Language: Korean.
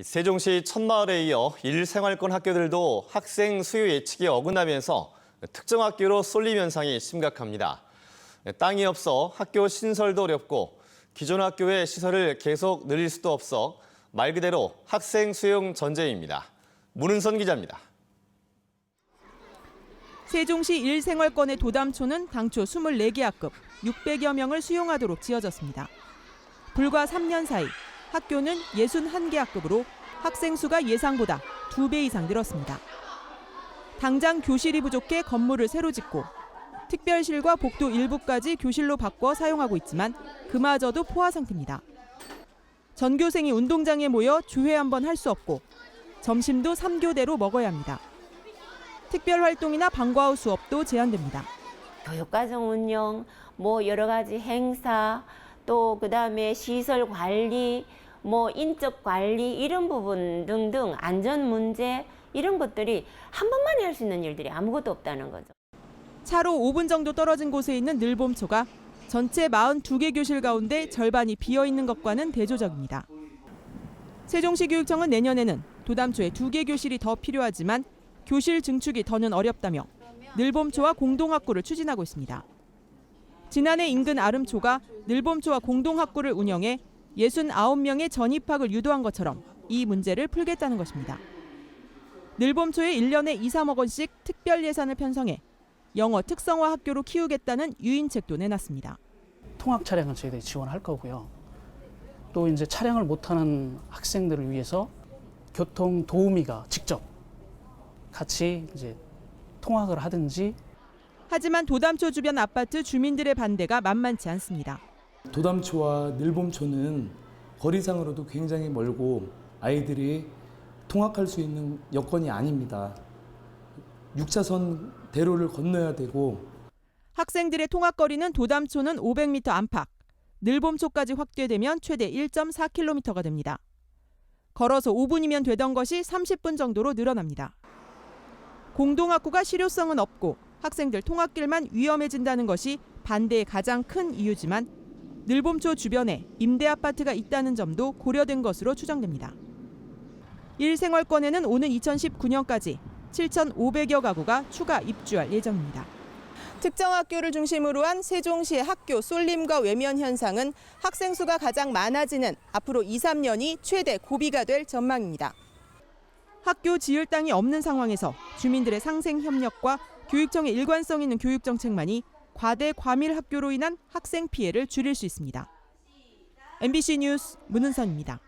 세종시 천마을에 이어 일생활권 학교들도 학생 수요 예측이 어긋나면서 특정 학교로 쏠림 현상이 심각합니다. 땅이 없어 학교 신설도 어렵고 기존 학교의 시설을 계속 늘릴 수도 없어 말 그대로 학생 수용 전쟁입니다. 문은선 기자입니다. 세종시 일생활권의 도담초는 당초 24개 학급 600여 명을 수용하도록 지어졌습니다. 불과 3년 사이 학교는 61개 학급으로 학생 수가 예상보다 2배 이상 늘었습니다. 당장 교실이 부족해 건물을 새로 짓고 특별실과 복도 일부까지 교실로 바꿔 사용하고 있지만 그마저도 포화 상태입니다. 전교생이 운동장에 모여 주회 한번 할 수 없고 점심도 3교대로 먹어야 합니다. 특별활동이나 방과후 수업도 제한됩니다. 교육과정 운영, 여러 가지 행사, 또 그다음에 시설 관리, 인적 관리 이런 부분 등등 안전 문제 이런 것들이 한 번만에 할 수 있는 일들이 아무것도 없다는 거죠. 차로 5분 정도 떨어진 곳에 있는 늘봄초가 전체 42개 교실 가운데 절반이 비어 있는 것과는 대조적입니다. 세종시 교육청은 내년에는 도담초에 2개 교실이 더 필요하지만 교실 증축이 더는 어렵다며 늘봄초와 공동학구를 추진하고 있습니다. 지난해 인근 아름초가 늘봄초와 공동학구를 운영해 69명의 전입학을 유도한 것처럼 이 문제를 풀겠다는 것입니다. 늘봄초에 1년에 2, 3억 원씩 특별 예산을 편성해 영어 특성화 학교로 키우겠다는 유인책도 내놨습니다. 통학 차량은 저희들이 지원할 거고요. 또 이제 차량을 못하는 학생들을 위해서 교통 도우미가 직접 같이 이제 통학을 하든지. 하지만 도담초 주변 아파트 주민들의 반대가 만만치 않습니다. 도담초와 늘봄초는 거리상으로도 굉장히 멀고 아이들이 통학할 수 있는 여건이 아닙니다. 6차선 대로를 건너야 되고. 학생들의 통학거리는 도담초는 500m 안팎, 늘봄초까지 확대되면 최대 1.4km가 됩니다. 걸어서 5분이면 되던 것이 30분 정도로 늘어납니다. 공동학구가 실효성은 없고 학생들 통학길만 위험해진다는 것이 반대의 가장 큰 이유지만 늘봄초 주변에 임대 아파트가 있다는 점도 고려된 것으로 추정됩니다. 일생활권에는 오는 2019년까지 7,500여 가구가 추가 입주할 예정입니다. 특정 학교를 중심으로 한 세종시의 학교 쏠림과 외면 현상은 학생 수가 가장 많아지는 앞으로 2, 3년이 최대 고비가 될 전망입니다. 학교 지을 땅이 없는 상황에서 주민들의 상생 협력과 교육청의 일관성 있는 교육 정책만이 과대 과밀 학교로 인한 학생 피해를 줄일 수 있습니다. MBC 뉴스 문은선입니다.